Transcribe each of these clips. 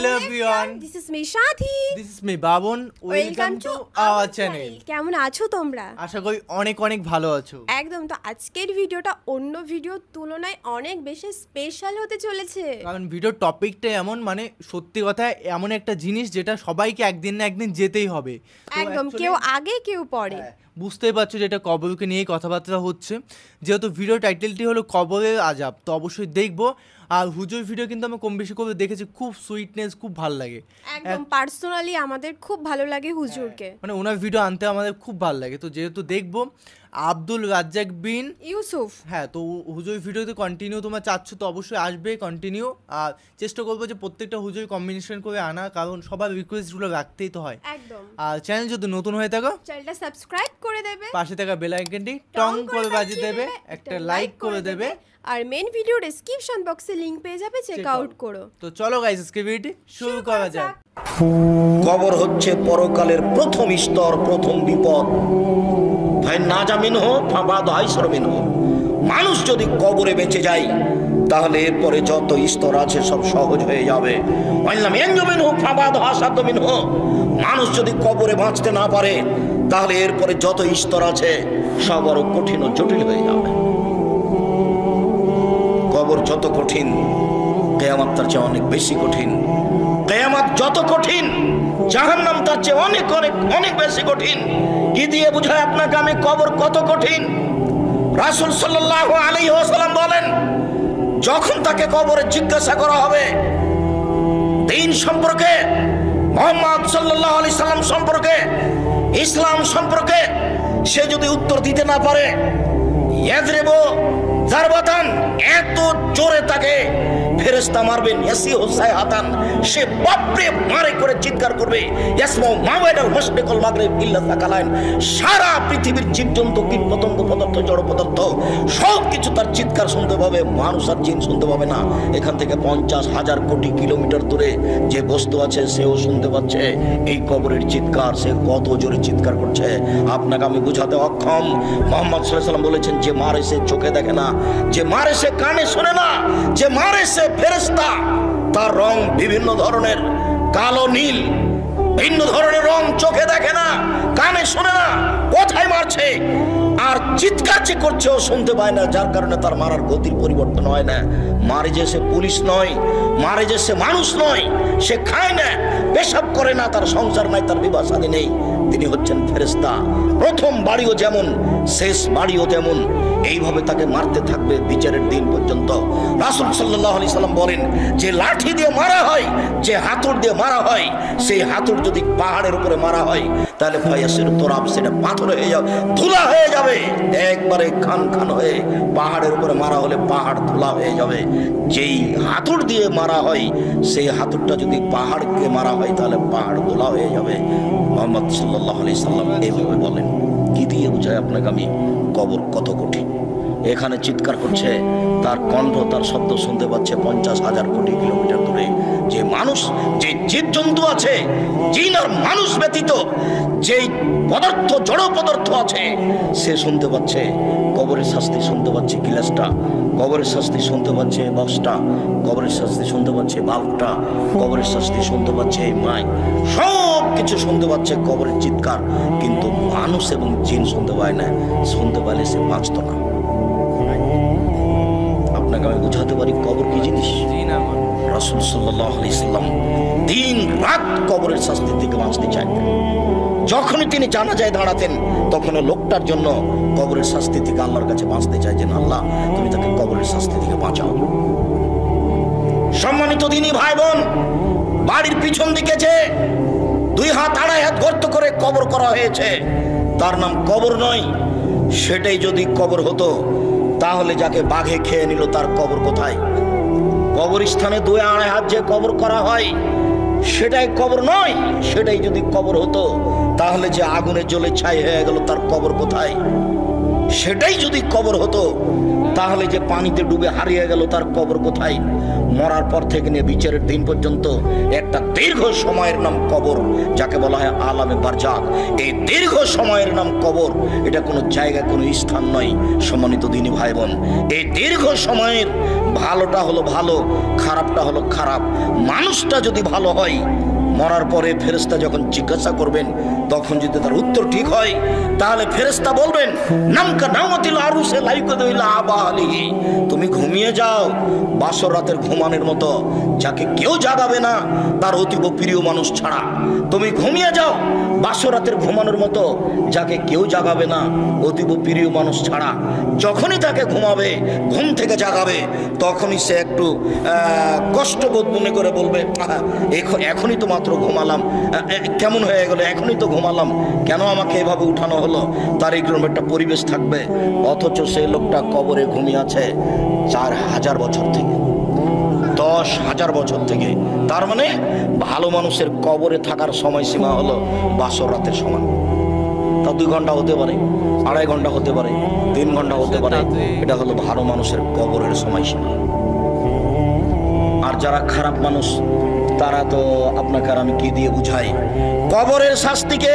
Hello everyone. This is me Shadi. This is me Babon. Welcome to our channel. কেমন আছো তোমরা? আশা করি অনেক অনেক ভালো আছো। একদম। তো আজকের ভিডিওটা অন্য ভিডিওর তুলনায় অনেক বেশি স্পেশাল হতে চলেছে। কারণ ভিডিওর টপিকটা এমন, মানে সত্যি কথা এমন একটা জিনিস যেটা সবাইকে একদিন না একদিন যেতেই হবে। একদম, কেউ আগে কেউ পরে। বুঝতেই পারছো যে এটা কবরকে নিয়েই কথাবার্তা হচ্ছে। যেহেতু ভিডিও টাইটেলটি হলো কবরের আযাব, তো অবশ্যই দেখবো। আর হুজুর ভিডিও কিন্তু আমি কম বেশি করে দেখেছি, খুব সুইটনেস, খুব ভালো লাগে। একদম পার্সোনালি আমাদের খুব ভালো লাগে হুজুরকে, মানে ওনার ভিডিও আনতে আমাদের খুব ভালো লাগে। তো যেহেতু দেখবো আব্দুল রাজ্জাক বিন ইউসুফ, হ্যাঁ, তো হুজুর ভিডিওতে কন্টিনিউ তোমরা চাচ্ছ, তো অবশ্যই আসবে কন্টিনিউ। আর চেষ্টা করবো যে প্রত্যেকটা হুজুর কম্বিনেশন করে আনা, কারণ সবার রিকোয়েস্টগুলো রাখতেই তো হয়। একদম। আর চ্যানেল যদি নতুন হয়ে থাকো চ্যানেলটা সাবস্ক্রাইব করে দেবে, পাশে থাকা বেল আইকনটি টং করে বাজিয়ে দেবে, একটা লাইক করে দেবে, আর মেন ভিডিও ডেসক্রিপশন বক্সে লিংক পেয়ে যাবে, চেক আউট করো। তো চলো গাইস, আজকে ভিডিওটি শুরু করা যাক। কবর হচ্ছে পরকালের প্রথম স্তর, প্রথম বিপদ। ভাই না জামিন হো ফাবাদ হাইসরমিন হো। মানুষ যদি কবরে বেঁচে যায় তাহলে এরপরে যত স্তর আছে সব সহজ হয়ে যাবে। মানুষ যদি কবরে বাঁচতে না পারে তাহলে এরপরে যত স্তর আছে সব আরো কঠিন ও জটিল হয়ে যাবে। কবর যত কঠিন, কিয়ামত তার চেয়ে অনেক বেশি কঠিন। কিয়ামত যত কঠিন, জাহান্নাম তার চেয়ে অনেক অনেক অনেক বেশি কঠিন। কি দিয়ে বুঝায় আপনাকে আমি কবর কত কঠিন? রাসূল সাল্লাল্লাহু আলাইহি ওয়াসাল্লাম বলেন, যখন তাকে কবরে জিজ্ঞাসা করা হবে দ্বীন সম্পর্কে, মুহাম্মদ সাল্লাল্লাহু আলাইহি সাল্লাম সম্পর্কে, ইসলাম সম্পর্কে, সে যদি উত্তর দিতে না পারে, ইয়াযরিবু জারবাতান, এত জোরে তাকে ফেরেশতা মারবেন, ইয়াসি হুসাই হাতান, সে বাপরে মারে করে চিৎকার করবে, ইয়াসমাউ মাওয়াইদাল মাশরিকুল মাগরিব ইল্লা সাকালাইন, সারা পৃথিবীর জীবজন্তু, কীট পতঙ্গ, পদার্থ, জড় পদার্থ সব কিছু তার চিৎকার শুনতে পাবে, মানুষ আর জিন শুনতে পাবে না। এখান থেকে 50,000 কোটি কিলোমিটার দূরে যে বস্তু আছে সেও শুনতে পাচ্ছে এই কবরের চিৎকার। সে কত জোরে চিৎকার করছে আপনাকে আমি বুঝাতে অক্ষম। মুহাম্মদ সাল্লাল্লাহু আলাইহি ওয়াসাল্লাম বলেছেন, যে মারে সে চোখে দেখে না, যে মারে সে কানে শোনে না, যে মারে সে ফেরেশতা, তার রং বিভিন্ন ধরনের, কালো নীল, ভিন্ন ধরনের রং, চোখে দেখে না, কানে শোনে না, কোথায় মারছে আর চিৎকার যে করছে ও শুনতে পায় না, যার কারণে তার মারার গতির পরিবর্তন হয় না। মারে যে সে পুলিশ নয়, মারে যে সে মানুষ নয়, সে খায় না, পেশাব করে না, তার সংসার নাই, তার বিবাহ শাদী নেই, তিনি হচ্ছেন ফেরেশতা। প্রথম বাড়িও যেমন, শেষ বাড়িও তেমন, এইভাবে তাকে মারতে থাকবে বিচারের দিন পর্যন্ত। রাসূল সাল্লাল্লাহু আলাইহি সাল্লাম বলেন, যে লাঠি দিয়ে মারা হয়, যে হাতুড় দিয়ে মারা হয়, সেই হাতুড় যদি পাহাড়ের উপরে মারা হয় তাহলে ফায়াসির তোরাব, সেটা পাথর হয়ে যাবে, ধুলা হয়ে যাবে, একবারে খান খান হয়ে। পাহাড়ের উপরে মারা হলে পাহাড় ধুলা হয়ে যাবে। যেই হাতুড় দিয়ে মারা হয় সেই হাতুড়টা যদি পাহাড়কে মারা হয় তাহলে পাহাড় ধুলা হয়ে যাবে। মুহাম্মদ সাল্লাল্লাহু আলাইহি সাল্লাম এইভাবে বলেন। কি দিয়ে বুঝায় আপনাকে আমি কবর কত কঠিন? এখানে চিৎকার করছে, তার কণ্ঠ, তার শব্দ শুনতে পাচ্ছে 50,000 কোটি কিলোমিটার দূরে। যে মানুষ, যে জীবজন্তু আছে, জিন আর মানুষ ব্যতীত যেই পদার্থ, জড় পদার্থ আছে, সে শুনতে পাচ্ছে। কবরের শাস্তি শুনতে পাচ্ছে গিলাসটা, কবরের শাস্তি শুনতে পাচ্ছে বক্সটা, কবরের শাস্তি শুনতে পাচ্ছে বাল্বটা, কবরের শাস্তি শুনতে পাচ্ছে এই মাইক, সব কিছু শুনতে পাচ্ছে কবরের চিৎকার। কিন্তু মানুষ এবং জিন শুনতে পায় না। শুনতে পাইলে সে বাঁচত না। আপনাকে আমি বুঝাতে পারি কবর কি জিনিস। রাসূল সাল্লাল্লাহু আলাইহি সাল্লাম দিন রাত কবরের শাস্তি থেকে বাঁচতে চাইতেন। যখনই তিনি জানাজায় দাঁড়াতেন তখন লোকটার জন্য কবরের শাস্তি থেকে আল্লাহর কাছে বাঁচতে চাইছেন, আল্লাহ তুমি তাকে কবরের শাস্তি থেকে বাঁচাও। সম্মানিত দিনী ভাই বোন, বাড়ির পিছন দিকে যে 2 হাত 2.5 হাত গর্ত করে কবর করা হয়েছে তার নাম কবর নয়। সেটাই যদি কবর হতো তাহলে যাকে বাঘে খেয়ে নিল তার কবর কোথায়? কবরস্থানে 2-2.5 হাত যে কবর করা হয় সেটাই কবর নয়। সেটাই যদি কবর হতো তাহলে যে আগুনে জ্বলে ছাই হয়ে গেল তার কবর কোথায়? সেটাই যদি কবর হতো তাহলে যে পানিতে ডুবে হারিয়ে গেল তার কবর কোথায়? মরার পর থেকে নিয়ে বিচারের দিন পর্যন্ত একটা দীর্ঘ সময়ের নাম কবর, যাকে বলা হয় আলামে বারজাক। এই দীর্ঘ সময়ের নাম কবর, এটা কোনো জায়গা, কোনো স্থান নয়। সম্মানিত দিনী ভাই বোন, এই দীর্ঘ সময়ের ভালোটা হলো ভালো, খারাপটা হলো খারাপ। মানুষটা যদি ভালো হয়, মরার পরে ফেরেশতা যখন জিজ্ঞাসা করবেন, তখন যদি তার উত্তর ঠিক হয়, তাহলে ফেরেশতা বলবেন নামকা নামাতিল আরুসে লাইকুদুইলা আবালিহি, তুমি ঘুমিয়ে যাও বাসর রাতের ঘুমানোর মতো, যাকে কেউ জাগাবে না তার অতীব প্রিয় মানুষ ছাড়া। তুমি ঘুমিয়ে যাও বাসর রাতের ঘুমানোর মতো, যাকে কেউ জাগাবে না অতীব প্রিয় মানুষ ছাড়া। যখনই তাকে ঘুমাবে, ঘুম থেকে জাগাবে, তখনই সে একটু কষ্টবোধ মনে করে বলবে, এখনই তো মাত্র ঘুমালাম, কেমন হয়ে গেল, এখনই তো ঘুমালাম, কেন আমাকে এভাবে উঠানো হলো? তার এইরকম একটা পরিবেশ থাকবে। অথচ সেই লোকটা কবরে ঘুমিয়ে আছে 4000 বছর থেকে, 10,000 বছর থেকে। তার মানে ভালো মানুষের কবরে থাকার সময়সীমা হলো বাসর রাতের সমান। তা 2 ঘন্টা হতে পারে, 2.5 ঘন্টা হতে পারে, 3 ঘন্টা হতে পারে। এটা হলো ভালো মানুষের কবরের সময়সীমা। আর যারা খারাপ মানুষ, তারা তো আপনাকে আর আমি কি দিয়ে বুঝাই? কবরের শাস্তিকে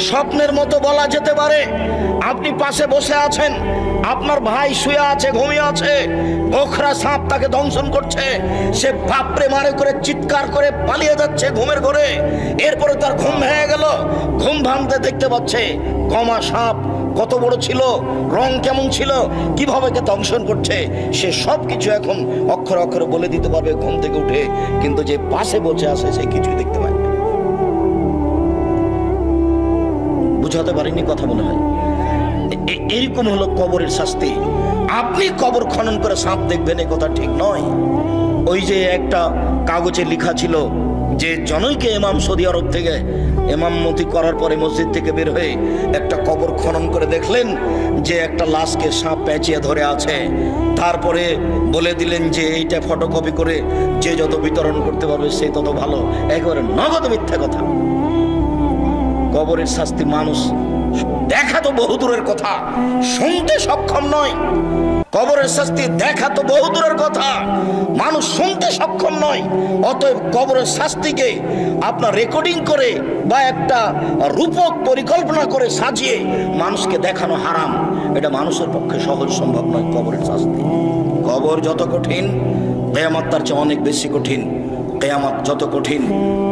স্বপ্নের মতো বলা যেতে পারে। আপনি পাশে বসে আছেন, আপনার ভাই শুয়ে আছে, ঘুমিয়ে আছে, গোখরা সাপ তাকে দংশন করছে, সে বাপরে মারে করে চিৎকার করে পালিয়ে যাচ্ছে ঘুমের ঘরে। এরপরে তার ঘুম ভেঙে গেল, ঘুম ভাঙতে দেখতে পাচ্ছে গমা সাপ কত বড় ছিল, রং কেমন ছিল, কিভাবে কে দংশন করছে, সে সব কিছু এখন অক্ষরে অক্ষরে বলে দিতে পারবে ঘুম থেকে উঠে। কিন্তু যে পাশে বসে আছে সে কিছুই দেখতে পায় না। বুঝাতে পারিনি কথা মনে হয়? এরকম হলো কবরের শাস্তি। আপনি কবর খনন করে সাপ দেখবেন, এ কথা ঠিক নয়। ওই যে একটা কাগজে লেখা ছিল যে জনৈকে ইমাম সৌদি আরব থেকে ইমামতি করার পরে মসজিদ থেকে বের হয়ে একটা কবর খনন করে দেখলেন যে একটা লাশকে সাপ পেঁচিয়ে ধরে আছে। তারপরে বলে দিলেন যে এইটা ফটোকপি করে যে যত বিতরণ করতে পারবে সে তত ভালো। একেবারে নগদ মিথ্যা কথা। কবরের শাস্তি মানুষ দেখা তো বহু দূরের কথা, শুনতে সক্ষম নয়। কবরের শাস্তি দেখা তো বহু দূরের কথা, মানুষ শুনতে সক্ষম নয়। অতএব কবরের শাস্তিকে আপনার রেকর্ডিং করে বা একটা রূপক পরিকল্পনা করে সাজিয়ে মানুষকে দেখানো হারাম। এটা মানুষের পক্ষে সহজ সম্ভব নয়। কবরের শাস্তি, কবর যত কঠিন, কিয়ামত তার চেয়ে অনেক বেশি কঠিন। কিয়ামত যত কঠিন,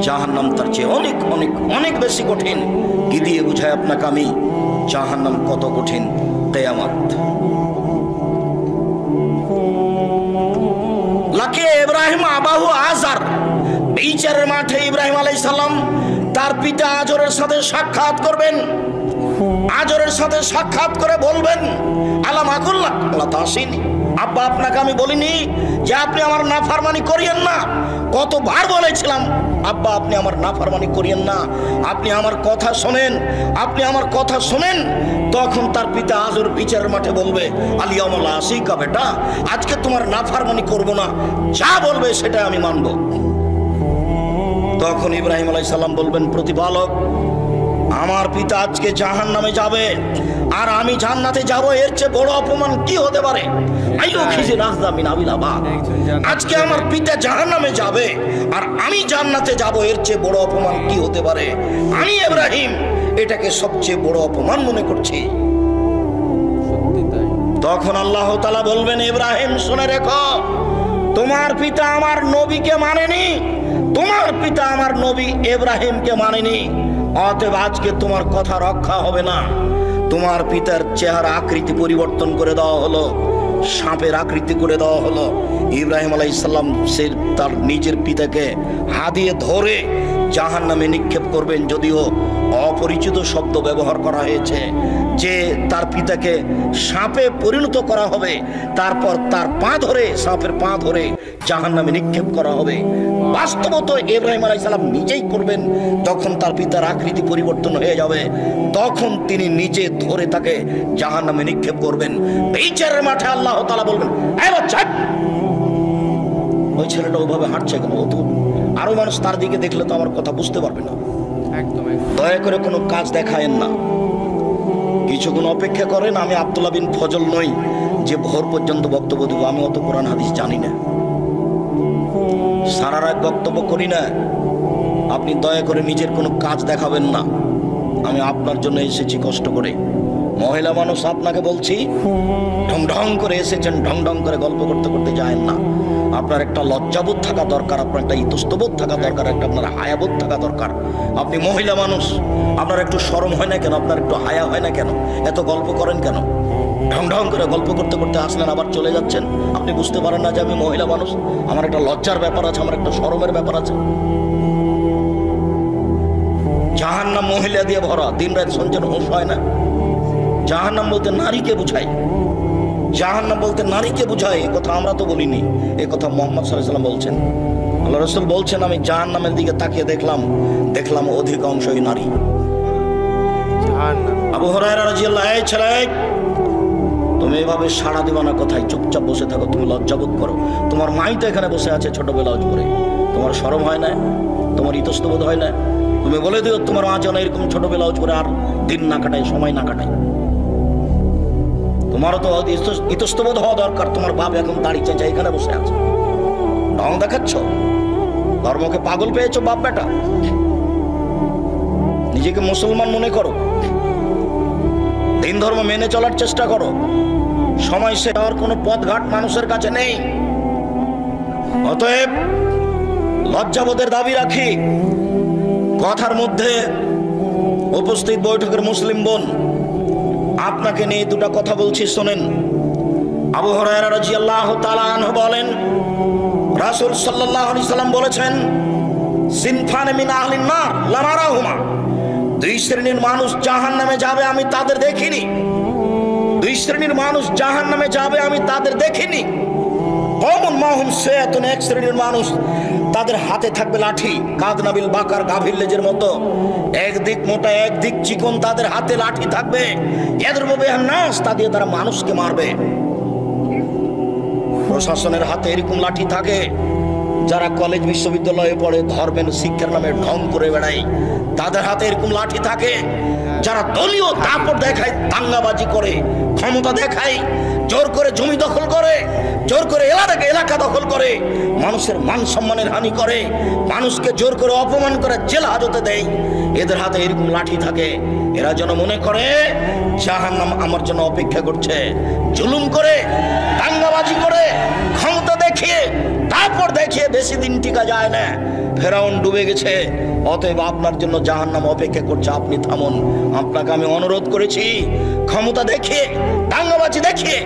জাহান্নাম তার চেয়ে অনেক অনেক অনেক বেশি কঠিন। কি দিয়ে বুঝায় আপনাকে আমি জাহান্নাম কত কঠিন, কিয়ামত। লাকে ইব্রাহিম আবাহু আজার, বিচারের মাঠে ইব্রাহিম আলাইহিস সালাম তার পিতা আজরের সাথে সাক্ষাৎ করবেন। আজরের সাথে সাক্ষাৎ করে বলবেন, আলাম আকুল্লাহ আল্লাহ তাসিনী, আব্বা আপনাকে আমি বলিনি যে আপনি আমার নাফরমানি করিয়েন না? কতবার বলেছিলাম আব্বা আপনি আমার নাফরমানি করিয়েন না, আপনি আমার কথা শোনেন, আপনি আমার কথা শোনেন। তখন তার পিতা আজর বিচারের মাঠে বলবে, আলিয়ামুল আসিকা, বেটা আজকে তোমার নাফরমানি করব না, যা বলবে সেটা আমি মানব। তখন ইব্রাহিম আলাইহিস সালাম বলবেন, প্রতিপালক আমার পিতা আজকে জাহান্নামে যাবে আর আমি জান্নাতে যাব, এর চেয়ে বড় অপমান কি হতে পারে? আজকে আমার পিতা জাহান্নামে যাবে আর আমি জান্নাতে যাব, এর চেয়ে বড় অপমান কি হতে পারে? আমি ইব্রাহিম এটাকে সবচেয়ে বড় অপমান মনে করছি। তখন আল্লাহ তাআলা বলবেন, ইব্রাহিম শুনে রেখো, তোমার পিতা আমার নবীকে মানেনি, তোমার পিতা আমার নবী ইব্রাহিমকে মানেনি। অতএব আজকে তোমার কথা রক্ষা হবে না। তোমার পিতার চেহারা আকৃতি পরিবর্তন করে দেওয়া হলো, সাপের আকৃতি করে দেওয়া হলো। ইব্রাহিম আলাইহিস সালাম সে তার নিজের পিতাকে হাত দিয়ে ধরে জাহান্নামে নিক্ষেপ করবেন। যদিও অপরিচিত শব্দ ব্যবহার করা হয়েছে যে তার পিতাকে সাপে পরিণত করা হবে, তারপর তার পা ধরে, সাপের পা ধরে জাহান্নামে নিক্ষেপ করা হবে। বাস্তবত ইব্রাহিম আলাইহিস সালাম নিজেই করবেন। তখন তার পিতার আকৃতি পরিবর্তন হয়ে যাবে, তখন তিনি নিজে ধরে তাকে জাহান্নামে নিক্ষেপ করবেন। বিচারের মাঠে আল্লাহ তাআলা বলবেন, এই বাচ্চা, ওই ছেলেটা ওইভাবে হাঁটছে কেন? আরো মানুষ তার দিকে দেখলে তো আমার কথা বুঝতে পারবে না। দয়া করে কোনো কাজ দেখায়েন না, কিছুক্ষণ অপেক্ষা করেন। আমি আব্দুল্লাহ বিন ফজল নই যে ভোর পর্যন্ত বক্তব্য দেবো, আমি অত কোরআন হাদিস জানি না, সারা রাত বক্তব্য করি না। আপনি দয়া করে নিজের কোনো কাজ দেখাবেন না। আমি আপনার জন্য এসেছি কষ্ট করে। মহিলা মানুষ, আপনাকে বলছি, ঢং ঢং করে এসেছেন, ঢং ঢং করে গল্প করতে করতে যায়েন না। আপনার একটা লজ্জাবোধ থাকা দরকার, আপনার একটা ইতস্তবোধ থাকা দরকার, একটা আপনার হায়াবোধ থাকা দরকার। আপনি মহিলা মানুষ, আপনার একটু শরম হয় না কেন? আপনার একটু হায়া হয় না কেন? এত গল্প করেন কেন? ঢং ঢং করে গল্প করতে করতে আসলেন, আবার চলে যাচ্ছেন। আপনি বুঝতে পারেন না যে আমি মহিলা মানুষ, আমার একটা লজ্জার ব্যাপার আছে, আমার একটা শরমের ব্যাপার আছে। জাহান্নাম মহিলা দিয়ে ভরা, দিন রাত শুনছেন, হুঁশ হয় না? জাহান্নাম বলতে নারীকে বুঝায়, জাহান্নাম বলতে নারীকে বুঝায়। এ কথা আমরা তো বলিনি, এ কথা মুহাম্মদ সাল্লাল্লাহু আলাইহি ওয়াসাল্লাম বলছেন। আল্লাহ রাসূল বলছেন, আমি জাহান্নামের দিকে তাকিয়ে দেখলাম অধিকাংশই নারী। আবু হুরায়রা রাদিয়াল্লাহু আনহু, ছেলে তুমি এভাবে সাড়া দিবা না কথায়, চুপচাপ বসে থাকো, তুমি লজ্জাবোধ করো। তোমার মাই তো এখানে বসে আছে ছোট ব্লাউজ পরে, তোমার শরম হয় না? তোমার ইতস্তবোধ হয় না? তুমি বলে দিও তোমার মা যেন এরকম ছোট ব্লাউজ পরে আর দিন না কাটায়, সময় না কাটায়। তোমারও তো ইতস্তবোধ হওয়া দরকার। তোমার বাপ এখন দাড়ি চেঁচা এখানে বসে আছে, ঢং দেখাচ্ছ, ধর্মকে পাগল পেয়েছো বাপ বেটা। নিজেকে মুসলমান মনে করো, দিন ধর্ম মেনে চলার চেষ্টা করো। সময় সে আর কোনো পথঘাট মানুষের কাছে নেই। অতএব লজ্জাবোধের দাবি রাখি। কথার মধ্যে উপস্থিত বৈঠকের মুসলিম বোন, আপনাকে নিয়ে দুটা কথা বলছি, শোনেন। আবু হুরায়রা রাদিয়াল্লাহু তাআলা আনহু বলেন, রাসূল সাল্লাল্লাহু আলাইহি সাল্লাম বলেছেন, সিনফানে মিন আহলিন নার লা নারাহুমা, দুই শ্রেণীর মানুষ জাহান্নামে যাবে, আমি তাদের দেখিনি। দুই শ্রেণীর মানুষ জাহান্নামে যাবে, আমি তাদের দেখিনি। কওমুন মাহুম সায়াতুন, এক শ্রেণীর মানুষ, তাদের হাতে থাকবে লাঠি, কাদনাবিল বাকার, গাভীর লেজের মতো, একদিক মোটা একদিক চিকন, তাদের হাতে লাঠি থাকবে। ইয়াদরুবু বিহান নাস, তা দিয়ে তারা মানুষকে মারবে। প্রশাসনের হাতে এরকম লাঠি থাকে। যারা কলেজ বিশ্ববিদ্যালয়ে পড়ে, ধর্মের শিক্ষার নামে ঢং করে বেড়ায়, তাদের হাতে এরকম লাঠি থাকে। যারা দলীয় দাপট দেখায়, দাঙ্গাবাজি করে, ক্ষমতা দেখায়, জোর করে জমি দখল করে, জোর করে এলাকা দখল করে, মানুষের মান সম্মানের হানি করে, মানুষকে জোর করে অপমান করে জেল হাজতে দেয়, এদের হাতে এরকম লাঠি থাকে। এরা যেন মনে করে জাহান্নাম আমার জন্য অপেক্ষা করছে। জুলুম করে, দাঙ্গাবাজি করে, ক্ষমতা দেখিয়ে, তারপর দেখিয়ে বেশি দিন টিকা যায় না। ফেরাউন ডুবে গেছে, অতএব আপনার জন্য জাহান্নাম অপেক্ষা করছে। আপনি থামুন। আপনাকে আমি অনুরোধ করেছি, ক্ষমতা দেখিয়ে, দাঙ্গাবাজি দেখিয়ে,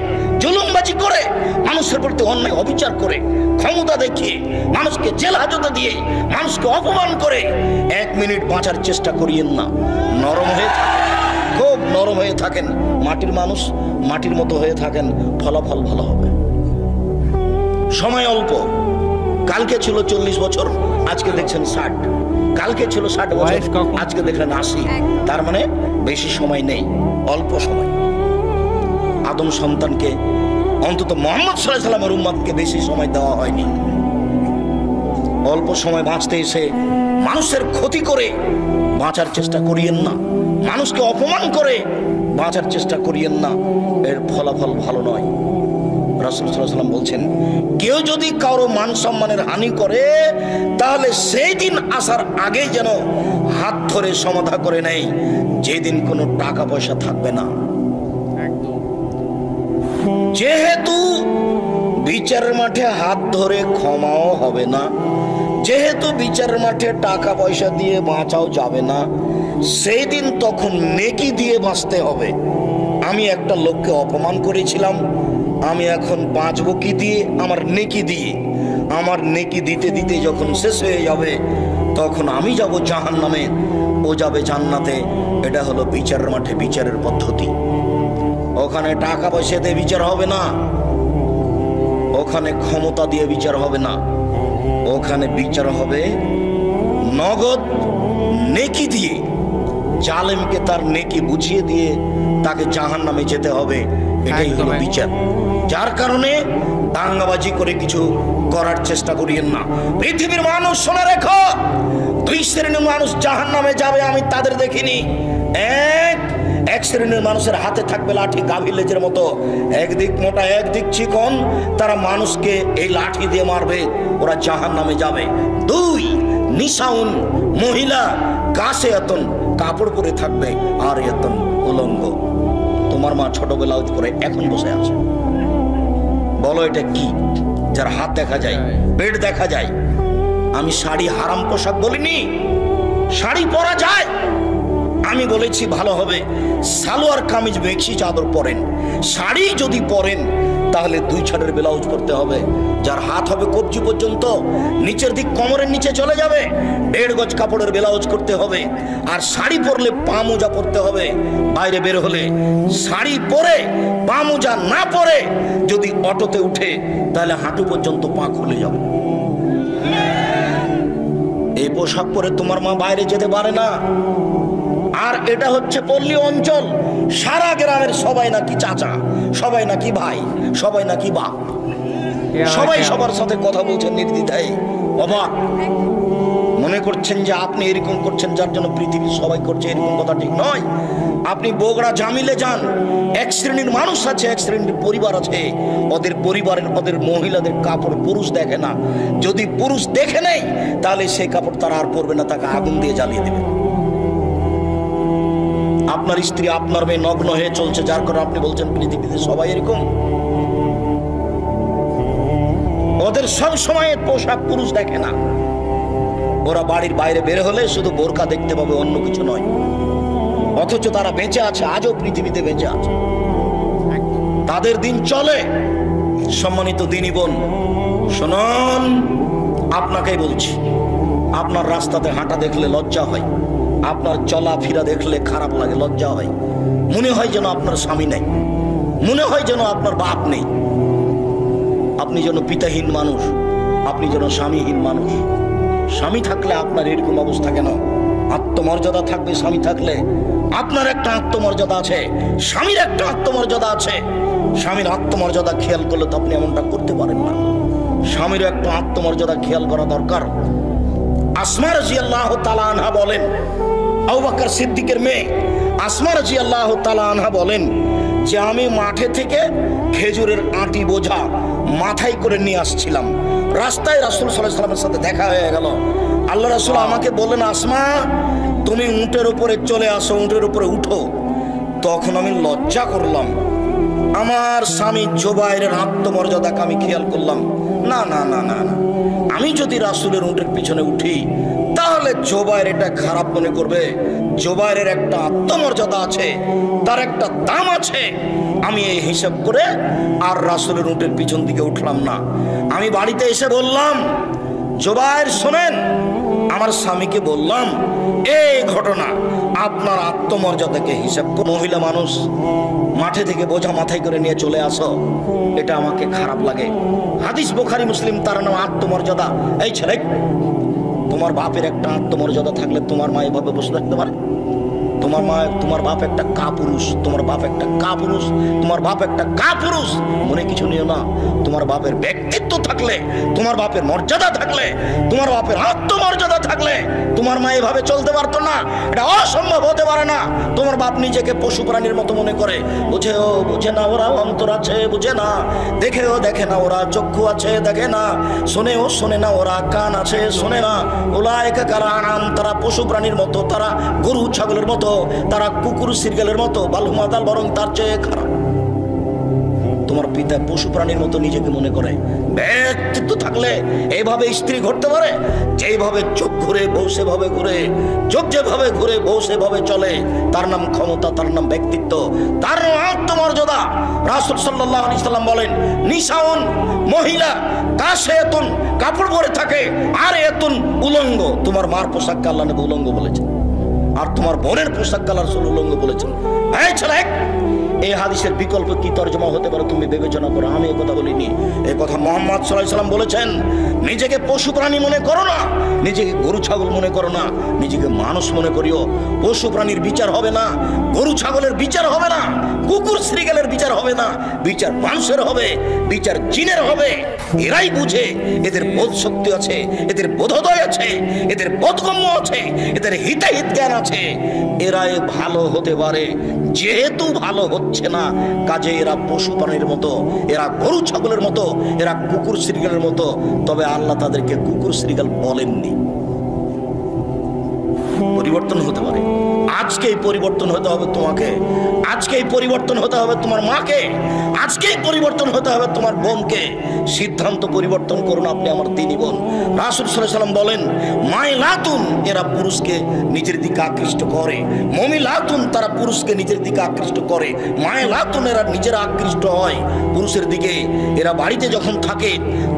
জুলুমবাজি করে, মানুষের প্রতি অন্যায় অবিচার করে, ক্ষমতা দেখিয়ে, মানুষকে জেল হাজতে দিয়ে, মানুষকে অপমান করে 1 মিনিট বাঁচার চেষ্টা করিয়েন না। নরম হয়ে থাকেন, খুব নরম হয়ে থাকেন। মাটির মানুষ, মাটির মতো হয়ে থাকেন, ফলাফল ভালো হবে। সময় অল্প। কালকে ছিল 40 বছর, আজকে দেখছেন 60। কালকে ছিল 60 বছর, আজকে দেখলেন 80। তার মানে বেশি সময় নেই, অল্প সময়। আদম সন্তানকে, অন্তত মুহাম্মদ সাল্লাল্লাহু আলাইহি ওয়াসাল্লামের উম্মতকে বেশি সময় দেওয়া হয়নি। অল্প সময় বাঁচতে এসে মানুষের ক্ষতি করে বাঁচার চেষ্টা করিয়েন না, মানুষকে অপমান করে বাঁচার চেষ্টা করিয়েন না। এর ফলাফল ভালো নয়। রাসূল সাল্লাল্লাহু আলাইহি ওয়াসাল্লাম বলছেন, কেউ যদি কারো মান সম্মানের হানি করে, তাহলে সেই দিন আসার আগে যেন হাত ধরে সমাধা করে নেয়, যেদিন কোনো টাকা পয়সা থাকবে না। যেহেতু বিচারের মাঠে হাত ধরে ক্ষমাও হবে না, যেহেতু বিচারের মাঠে টাকা পয়সা দিয়ে বাঁচাও যাবে না, সেই দিন তখন নেকি দিয়ে বাঁচতে হবে। আমি একটা লোককে অপমান করেছিলাম, আমি এখন বাঁচবো কি দিয়ে? আমার নেকি দিয়ে। আমার নেকি দিতে দিতে যখন শেষ হয়ে যাবে, তখন আমি যাব জাহান্নামে, ও যাবে জান্নাতে। এটা হলো বিচারের মাঠে বিচারের পদ্ধতি। ওখানে টাকা পয়সা দিয়ে বিচার হবে না, ওখানে ক্ষমতা দিয়ে বিচার হবে না, ওখানে বিচার হবে নগদ নেকি দিয়ে। জালেমকে তার নেকি বুঝিয়ে দিয়ে তাকে জাহান্নামে যেতে হবে, এটাই হলো বিচার। যার কারণে দাঙ্গাবাজি করে কিছু করার চেষ্টা করিয়েন না। পৃথিবীর মানুষ শুনে রেখো, 2 শ্রেণীর মানুষ জাহান্নামে যাবে, আমি তাদের দেখিনি। 1, এক শ্রেণীর মানুষের হাতে থাকবে লাঠি গাভী লেজের মতো, একদিক মোটা একদিক চিকন, তারা মানুষকে এই লাঠি দিয়ে মারবে, ওরা জাহান্নামে যাবে। 2 নিসাউন মহিলা কাছে এতন কাপড় পরে থাকবে আর এতন উলঙ্গ। তোমার মা ছোট ব্লাউজ পরে এখন বসে আছে, বলো এটা কি? যার হাত দেখা যায়, পেট দেখা যায়। আমি শাড়ি হারাম পোশাক বলিনি, শাড়ি পরা যায়। আমি বলেছি ভালো হবে সালোয়ার কামিজ মেক্সি চাদর পরেন। শাড়ি যদি পরেন তাহলে 2 ছাড়ের ব্লাউজ পরতে হবে, যার হাত হবে কবজি পর্যন্ত, নিচের দিক কোমরের নিচে চলে যাবে। 1.5 গজ কাপড়ের ব্লাউজ করতে হবে। আর শাড়ি পরলে পা মোজা পরতে হবে। বাইরে বের হলে শাড়ি পরে পা মোজা না পরে যদি অটোতে উঠে তাহলে হাঁটু পর্যন্ত পা খুলে যাবে। এই পোশাক পরে তোমার মা বাইরে যেতে পারে না। আর এটা হচ্ছে পল্লী অঞ্চল, সারা গ্রামের সবাই নাকি চাচা, সবাই নাকি ভাই, সবাই নাকি বাপ, সবাই সবার সাথে কথা বলছেন নির্দ্বিধায়। অবাক মনে করছেন যে আপনি এরকম করছেন যার জন্য পৃথিবীর সবাই করছে, এরকম কথা ঠিক নয়। আপনি বগুড়া জামিলে যান, এক শ্রেণীর মানুষ আছে, এক শ্রেণীর পরিবার আছে, ওদের পরিবারের ওদের মহিলাদের কাপড় পুরুষ দেখে না। যদি পুরুষ দেখে নেই তাহলে সেই কাপড় তারা আর পরবে না, তাকে আগুন দিয়ে জ্বালিয়ে দেবে। আপনার স্ত্রী আপনার মেয়ে নগ্ন হয়ে চলছে, যার কারণে আপনি বলছেন পৃথিবীতে সবাই এরকম। ওদের সব সময়ের পোশাক পুরুষ দেখে না। ওরা বাড়ির বাইরে বের হলে শুধু বোরকা দেখতে পাবে, অন্য কিছু নয়। অথচ তারা বেঁচে আছে, আজও পৃথিবীতে বেঁচে আছে, তাদের দিন চলে। সম্মানিত দিনী বোন শুনুন, আপনাকেই বলছি, আপনার রাস্তাতে হাঁটা দেখলে লজ্জা হয়, আপনার চলাফেরা দেখলে খারাপ লাগে, লজ্জা হয়। মনে হয় যেন আপনার স্বামী নেই, মনে হয় যেন আপনার বাপ নেই, আপনি যেন পিতাহীন মানুষ, আপনি যেন স্বামীহীন মানুষ। স্বামী থাকলে আপনার এরকম অবস্থা কেন? আত্মমর্যাদা থাকবে স্বামী থাকলে। আপনার একটা আত্মমর্যাদা আছে, স্বামীর একটা আত্মমর্যাদা আছে। স্বামীর আত্মমর্যাদা খেয়াল করলে তো আপনি এমনটা করতে পারেন না। স্বামীর একটা আত্মমর্যাদা খেয়াল করা দরকার। আসমা রাদিয়াল্লাহু তাআলা আনহা বলেন, আবু বকর সিদ্দিকের মেয়ে আসমা রাদিয়াল্লাহু তাআলা আনহা বলেন যে আমি মাঠে থেকে খেজুরের আঁটি বোঝা মাথায় করে নিয়ে আসছিলাম। রাস্তায় রাসূল সাল্লাল্লাহু আলাইহি ওয়াসাল্লামের সাথে দেখা হয়ে গেল। আল্লাহ রাসূল আমাকে বললেন, আসমা তুমি উটের উপরে চলে আসো, উটের উপরে উঠো। তখন আমি লজ্জা করলাম। আমার স্বামী জুবাইরের আত্মমর্যাদাকে আমি খেয়াল করলাম, না না না না না, আমি যদি রাসূলের উটের পিছনে উঠি তাহলে জুবাইর এটা খারাপ মনে করবে। জুবাইরের একটা আত্মমর্যাদা আছে, তার একটা দাম আছে। আমি এই হিসাব করে আর রাসূলের উটের পিছন দিকে উঠলাম না। আমি বাড়িতে এসে বললাম, জুবাইর শোনেন, আমার স্বামীকে বললাম এই ঘটনা, আপনার আত্মমর্যাদাকে হিসাব করে মহিলা মানুষ মাঠে থেকে বোঝা মাথায় করে নিয়ে চলে আসো, এটা আমাকে খারাপ লাগে। হাদিস বুখারী মুসলিম, তার নাম আত্মমর্যাদা। এই ছেলে, তোমার বাপের একটা আত্মমর্যাদা থাকলে তোমার মা এভাবে বসে থাকতে পারে? তোমার বাপ একটা কাপুরুষ, তোমার বাপ একটা কাপুরুষ, তোমার বাপ একটা কাপুরুষ। মনে কিছু নিও না। তোমার বাপের ব্যক্তিত্ব থাকলে, তোমার বাপের মর্যাদা থাকলে, তোমার বাপের আত্মমর্যাদা থাকলে তোমার মা এভাবে চলতে পারতো না। এটা অসম্ভব হতে পারে না। তোমার বাপ নিজেকে পশু প্রাণীর মতো মনে করে। বুঝেও বুঝে না, ওরা অন্তর আছে বুঝে না, দেখেও দেখে না, ওরা চক্ষু আছে দেখে না, শোনেও শোনে না, ওরা কান আছে শোনে না। উলাইকা কাল আনআম, তারা পশু প্রাণীর মতো, তারা গরু ছাগলের মতো, তারা কুকুর সিরগালের মতো, বালহুমাদাল, বরং তার চেয়ে খারাপ। তোমার পিতা পশু প্রাণীর মতো নিজেকে মনে করে। ব্যক্তিত্ব থাকলে এইভাবে স্ত্রী ঘুরতে পারে? যেভাবে চোখ ঘুরে বউ সেভাবে ঘুরে, চোখ যেভাবে ঘুরে বউ সেভাবে চলে। তার নাম ক্ষমতা, তার নাম ব্যক্তিত্ব, তার নাম আত্মমর্যাদা। রাসূল সাল্লাল্লাহু আলাইহি সাল্লাম বলেন, নিসাউন মহিলা কাসিয়াতুন কাপড় পরে থাকে, আর এতুন উলঙ্গ। তোমার মার পোশাককে আল্লাহ নবী উলঙ্গ বলেছেন, আর তোমার বোনের পোশাক কালার রাসূল উলঙ্গ বলেছেন। এই ছেলে, এই হাদিসের বিকল্প কি তর্জমা হতে পারে তুমি বিবেচনা করো, আমি এ কথা বলিনি। এ কথা মুহাম্মদ সাল্লাল্লাহু আলাইহি ওয়াসাল্লাম বলেছেন, নিজেকে পশু প্রাণী মনে করো না, নিজেকে গরু ছাগল মনে করো না, নিজেকে মানুষ মনে করিও। পশু প্রাণীর বিচার হবে না, গরু ছাগলের বিচার হবে না, কুকুর শ্রীগালের বিচার হবে না, বিচার মানুষের হবে, বিচার জিনের হবে। এরাই বুঝে, এদের বোধ শক্তি আছে, এদের বোধোদয় আছে, এদের বোধগম্য আছে, এদের হিতাহিত জ্ঞান আছে, এরাই ভালো হতে পারে। যেহেতু ভালো হচ্ছে না, কাজে এরা পশু প্রাণীর মতো, এরা গরু ছাগলের মতো, এরা কুকুর শ্রীগালের মতো। তবে আল্লাহ তাদেরকে কুকুর শ্রীগাল বলেননি। পরিবর্তন হতে পারে। আজকেই পরিবর্তন হতে হবে তোমাকে, আজকেই পরিবর্তন হতে হবে তোমার মাকে, আজকেই পরিবর্তন হতে হবে তোমার বোনকে। সিদ্ধান্ত পরিবর্তন করুন আপনি আমার তিনি বোন। রাসূল সাল্লাল্লাহু আলাইহি ওয়াসাল্লাম বলেন, মাইলাতুন, এরা পুরুষকে নিজের দিকে আকৃষ্ট করে, মমিলাতুন, তারা পুরুষকে নিজের দিকে আকৃষ্ট করে, মাইলাতুন, এরা নিজেরা আকৃষ্ট হয় পুরুষের দিকে। এরা বাড়িতে যখন থাকে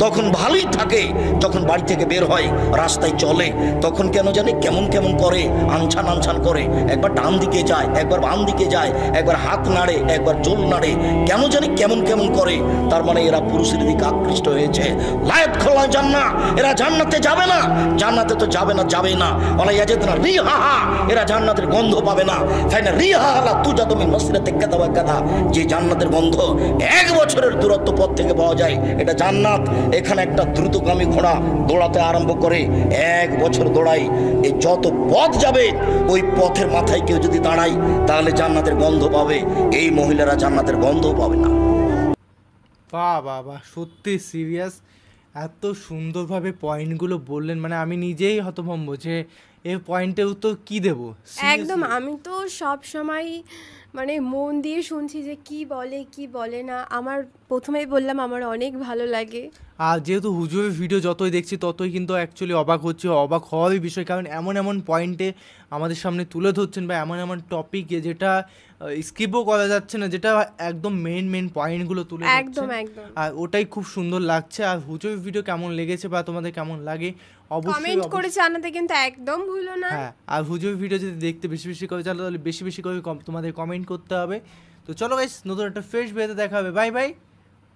তখন ভালোই থাকে, যখন বাড়ি থেকে বের হয় রাস্তায় চলে তখন কেন জানি কেমন কেমন করে, আনছান আনছান করে, একবার ডান দিকে যায়, একবার বাম দিকে যায়, একবার হাত নাড়ে, একবার চুল নাড়ে, কেন জানি কেমন কেমন করে। তার মানে এরা পুরুষের দিকে আকৃষ্ট হয়েছে। লায়াত খোলা জান্নাহ, এরা জান্নাতে যাবে না, জান্নাতে তো যাবে না, যাবে না। ওয়ালা ইয়াজিদনা রিহাহা, এরা জান্নাতের গন্ধ পাবে না। ফাইনা রিহাহা লা তুজাদু মিন মাসরিতি কাদা ওয়া কাদা, যে জান্নাতের গন্ধ 1 বছরের দূরত্ব পথ থেকে পাওয়া যায়, এটা জান্নাত। এখানে একটা দ্রুতগামী ঘোড়া দৌড়াতে আরম্ভ করে 1 বছর দৌড়ায়, এই যত পথ যাবে ওই পথের মাথায় কেউ যদি দাঁড়ায় তাহলে জান্নাতের গন্ধ পাবে। এই মহিলারা জান্নাতের গন্ধও পাবে না। বাহ বাহ বাহ, সত্যি সিরিয়াস, এত সুন্দরভাবে পয়েন্টগুলো বললেন, মানে আমি নিজেই হতভম্ব যে এই পয়েন্টের উত্তর কি দেব। একদম, আমি তো সব সময় মানে মন দিয়ে শুনছি যে কি বলে কি বলে না। আমার প্রথমেই বললাম আমার অনেক ভালো লাগে। আর যেহেতু হুজুরের ভিডিও যতই দেখছি ততই কিন্তু অ্যাকচুয়ালি অবাক হচ্ছে, অবাক হওয়ারই বিষয়, কারণ এমন এমন পয়েন্টে আমাদের সামনে তুলে ধরছেন বা এমন এমন টপিকে যেটা স্কিপও করা যাচ্ছে না, যেটা একদম মেন পয়েন্টগুলো তুলে একদম ধরছেন। একদম আর ওটাই খুব সুন্দর লাগছে। আর হুজুরের ভিডিও কেমন লেগেছে বা তোমাদের কেমন লাগে অবশ্যই কমেন্ট করে জানাতে কিন্তু একদম ভুলো না। হ্যাঁ, আর হুজুরের ভিডিও যদি দেখতে বেশি বেশি করে চালো তাহলে বেশি বেশি করে তোমাদের কমেন্ট করতে হবে। তো চলো গাইস, নতুন একটা ফ্রেশ ভিডিওতে দেখা হবে। Bye bye,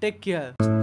take care.